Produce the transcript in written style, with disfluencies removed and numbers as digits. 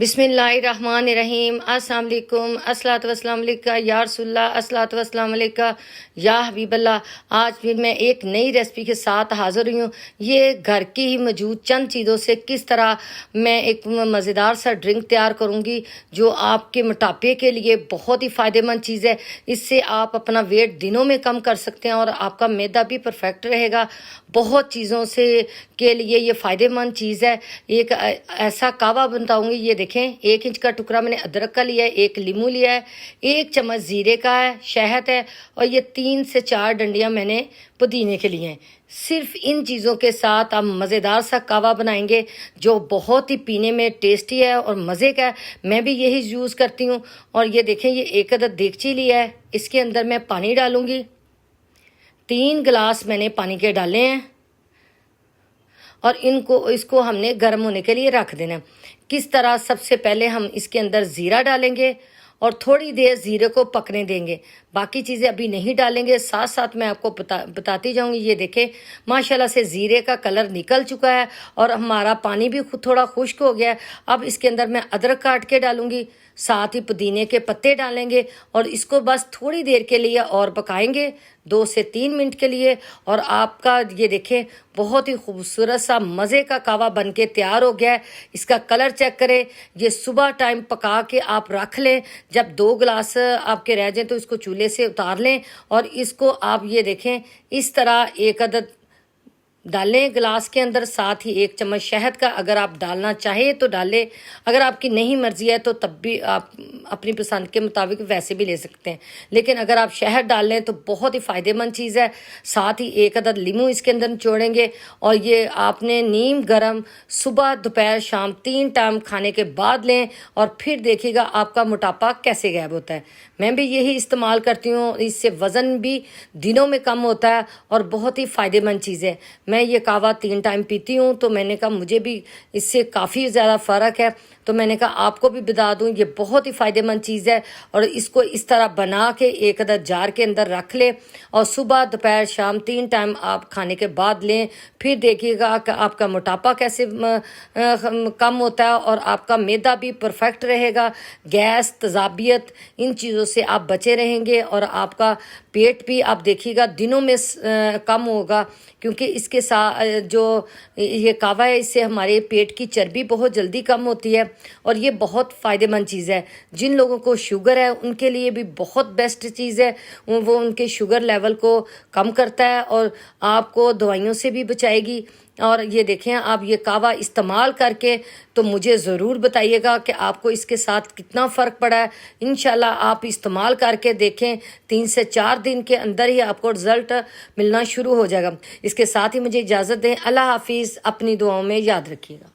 बिस्मिल्लाहिर्रहमानिर्रहीम। अस्सलाम वालेकुम। अस्सलातु वस्सलाम अलैका या रसूलल्लाह। अस्सलातु वस्सलाम अलैका या हबीबल्लाह। आज फिर मैं एक नई रेसिपी के साथ हाज़िर हुई हूँ। ये घर की ही मौजूद चंद चीज़ों से किस तरह मैं एक मज़ेदार सा ड्रिंक तैयार करूँगी जो आपके मोटापे के लिए बहुत ही फ़ायदेमंद चीज़ है। इससे आप अपना वेट दिनों में कम कर सकते हैं और आपका मैदा भी परफेक्ट रहेगा। बहुत चीज़ों से के लिए ये फ़ायदेमंद चीज़ है। एक ऐसा कावा बताऊँगी। ये देखें, 1 इंच का टुकड़ा मैंने अदरक का लिया है, 1 लीमू लिया है, 1 चम्मच ज़ीरे का है, शहद है और ये 3 से 4 डंडियाँ मैंने पुदीने के लिए हैं। सिर्फ इन चीज़ों के साथ आप मज़ेदार सा कावा बनाएंगे जो बहुत ही पीने में टेस्टी है और मज़े का है। मैं भी यही यूज़ करती हूँ। और ये देखें, ये 1 अदद देगची लिया है। इसके अंदर मैं पानी डालूँगी। 3 गिलास मैंने पानी के डाले हैं और इसको हमने गर्म होने के लिए रख देना है। किस तरह, सबसे पहले हम इसके अंदर ज़ीरा डालेंगे और थोड़ी देर ज़ीरे को पकने देंगे। बाकी चीज़ें अभी नहीं डालेंगे, साथ साथ मैं आपको बताती जाऊंगी। ये देखें, माशाल्लाह से ज़ीरे का कलर निकल चुका है और हमारा पानी भी थोड़ा खुश्क हो गया है। अब इसके अंदर मैं अदरक काट के डालूंगी, साथ ही पुदीने के पत्ते डालेंगे और इसको बस थोड़ी देर के लिए और पकाएंगे, 2 से 3 मिनट के लिए। और आपका ये देखें, बहुत ही खूबसूरत सा मज़े का कावा बन के तैयार हो गया है। इसका कलर चेक करें। ये सुबह टाइम पका के आप रख लें। जब 2 गिलास आपके रह जाएं तो इसको चूल्हे से उतार लें और इसको आप ये देखें इस तरह 1 अदद डालें गिलास के अंदर। साथ ही 1 चम्मच शहद का अगर आप डालना चाहें तो डालें, अगर आपकी नहीं मर्जी है तो तब भी आप अपनी पसंद के मुताबिक वैसे भी ले सकते हैं। लेकिन अगर आप शहद डाल लें तो बहुत ही फ़ायदेमंद चीज़ है। साथ ही 1 अदद लीमू इसके अंदर निचोड़ेंगे और ये आपने नीम गरम सुबह दोपहर शाम 3 टाइम खाने के बाद लें और फिर देखिएगा आपका मोटापा कैसे गायब होता है। मैं भी यही इस्तेमाल करती हूँ। इससे वज़न भी दिनों में कम होता है और बहुत ही फ़ायदेमंद चीज़ है। मैं ये कावा 3 टाइम पीती हूँ तो मैंने कहा मुझे भी इससे काफ़ी ज़्यादा फ़र्क है, तो मैंने कहा आपको भी बता दूँ। ये बहुत ही फ़ायदेमंद चीज़ है और इसको इस तरह बना के 1 अदद जार के अंदर रख लें और सुबह दोपहर शाम 3 टाइम आप खाने के बाद लें। फिर देखिएगा कि आपका मोटापा कैसे कम होता है और आपका मैदा भी परफेक्ट रहेगा। गैस, तेज़ाबियत, इन चीज़ों से आप बचे रहेंगे और आपका पेट भी आप देखिएगा दिनों में कम होगा, क्योंकि इसके साथ जो ये कावा है इससे हमारे पेट की चर्बी बहुत जल्दी कम होती है और ये बहुत फ़ायदेमंद चीज़ है। जिन लोगों को शुगर है उनके लिए भी बहुत बेस्ट चीज़ है। वो उनके शुगर लेवल को कम करता है और आपको दवाइयों से भी बचाएगी। और ये देखें, आप ये कावा इस्तेमाल करके तो मुझे ज़रूर बताइएगा कि आपको इसके साथ कितना फ़र्क पड़ा है। इंशाल्लाह आप इस्तेमाल करके देखें, 3 से 4 दिन के अंदर ही आपको रिज़ल्ट मिलना शुरू हो जाएगा। इसके साथ ही मुझे इजाज़त दें। अल्लाह हाफिज़। अपनी दुआओं में याद रखिएगा।